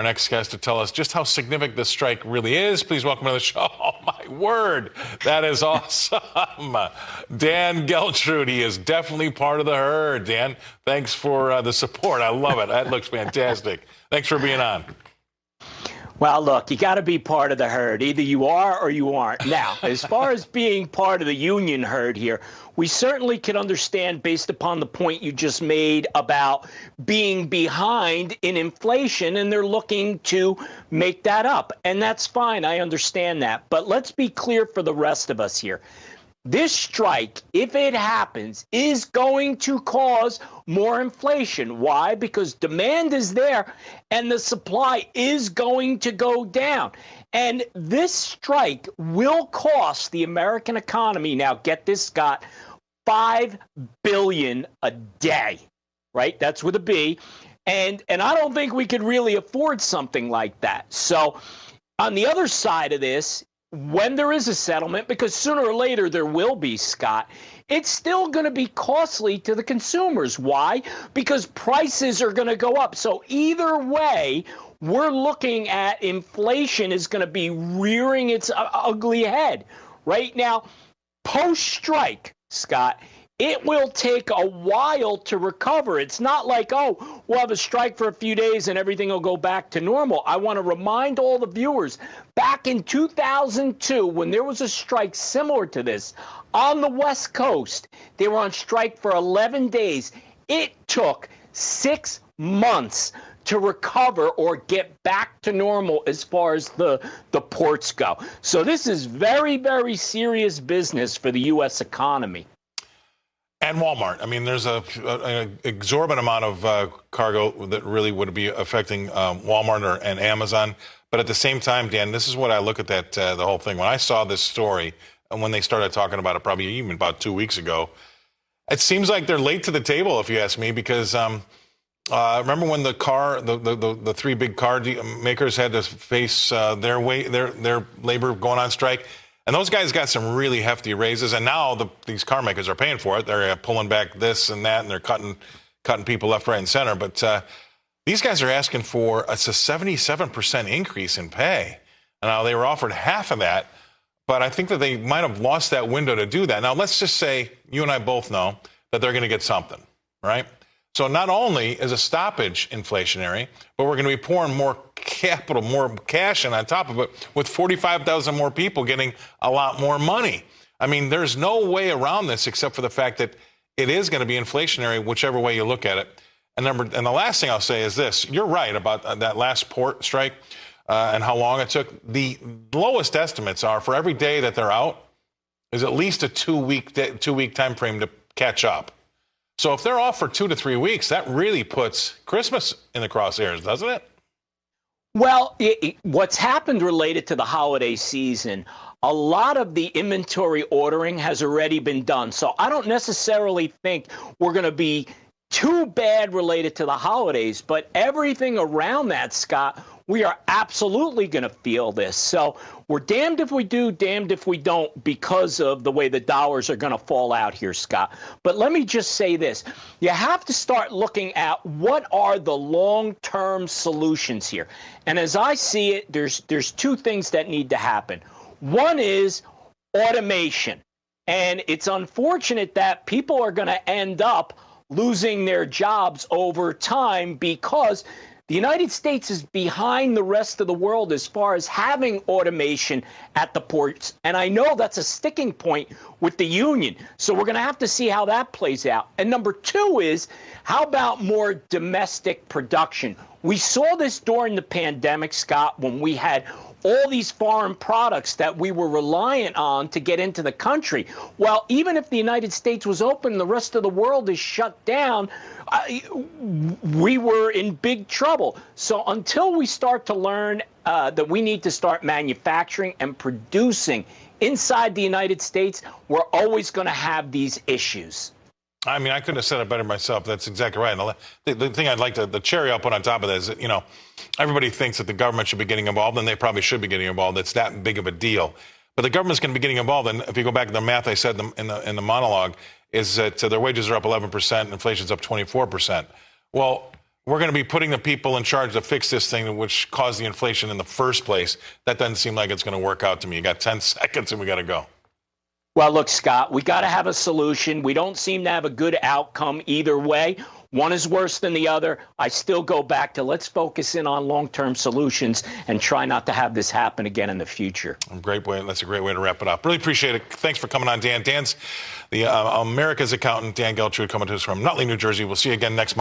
Our next guest to tell us just how significant this strike really is. Please welcome to the show. Oh, my word. That is awesome. Dan Geltrude. He is definitely part of the herd. Dan, thanks for the support. I love it. That looks fantastic. Thanks for being on. Well, look, you got to be part of the herd. Either you are or you aren't. Now, as far as being part of the union herd here, we certainly can understand, based upon the point you just made about being behind in inflation, and they're looking to make that up. And that's fine. I understand that. But let's be clear for the rest of us here. This strike, if it happens, is going to cause more inflation. Why? Because demand is there and the supply is going to go down. And this strike will cost the American economy, now get this, Scott, $5 billion a day, right? That's with a B. And I don't think we could really afford something like that. So on the other side of this, when there is a settlement, because sooner or later there will be, Scott, it's still going to be costly to the consumers. Why? Because prices are going to go up. So either way, we're looking at inflation is going to be rearing its ugly head. Right now, post-strike, Scott, it will take a while to recover. It's not like, oh, we'll have a strike for a few days and everything will go back to normal. I want to remind all the viewers, back in 2002, when there was a strike similar to this on the West Coast, they were on strike for 11 days. It took 6 months to recover or get back to normal as far as the ports go. So this is very, very serious business for the U.S. economy. And Walmart. I mean, there's an exorbitant amount of cargo that really would be affecting Walmart and Amazon. But at the same time, Dan, this is what I look at the whole thing. When I saw this story and when they started talking about it, probably even about 2 weeks ago, it seems like they're late to the table, if you ask me, because remember when the three big car makers had to face their labor going on strike? And those guys got some really hefty raises, and now these car makers are paying for it. They're pulling back this and that, and they're cutting people left, right, and center. But these guys are asking for a 77% increase in pay. Now, they were offered half of that, but I think that they might have lost that window to do that. Now, let's just say you and I both know that they're going to get something, right? So not only is a stoppage inflationary, but we're going to be pouring more capital, more cash in on top of it, with 45,000 more people getting a lot more money. I mean, there's no way around this except for the fact that it is going to be inflationary, whichever way you look at it. And the last thing I'll say is this. You're right about that last port strike and how long it took. The lowest estimates are for every day that they're out is at least a two-week time frame to catch up. So if they're off for 2 to 3 weeks, that really puts Christmas in the crosshairs, doesn't it? Well, what's happened related to the holiday season, a lot of the inventory ordering has already been done. So I don't necessarily think we're going to be too bad related to the holidays, but everything around that, Scott, we are absolutely going to feel this. So we're damned if we do, damned if we don't, because of the way the dollars are going to fall out here, Scott. But let me just say this. You have to start looking at what are the long-term solutions here. And as I see it, there's two things that need to happen. One is automation. And it's unfortunate that people are going to end up losing their jobs over time because the United States is behind the rest of the world as far as having automation at the ports. And I know that's a sticking point with the union. So we're going to have to see how that plays out. And number two is, how about more domestic production? We saw this during the pandemic, Scott, when we had all these foreign products that we were reliant on to get into the country. Well, even if the United States was open and the rest of the world is shut down, we were in big trouble. So until we start to learn that we need to start manufacturing and producing inside the United States, we're always going to have these issues. I mean, I couldn't have said it better myself. That's exactly right. And the thing I'd like the cherry I'll put on top of that is that, you know, everybody thinks that the government should be getting involved, and they probably should be getting involved. It's that big of a deal. But the government's going to be getting involved. And if you go back to the math I said in the monologue, is that their wages are up 11%, inflation's up 24%. Well, we're going to be putting the people in charge to fix this thing, which caused the inflation in the first place. That doesn't seem like it's going to work out to me. You got 10 seconds and we got to go. Well, look, Scott, we got to have a solution. We don't seem to have a good outcome either way. One is worse than the other. I still go back to let's focus in on long-term solutions and try not to have this happen again in the future. Great way. That's a great way to wrap it up. Really appreciate it. Thanks for coming on, Dan. Dan's the America's accountant, Dan Geltrude, coming to us from Nutley, New Jersey. We'll see you again next month.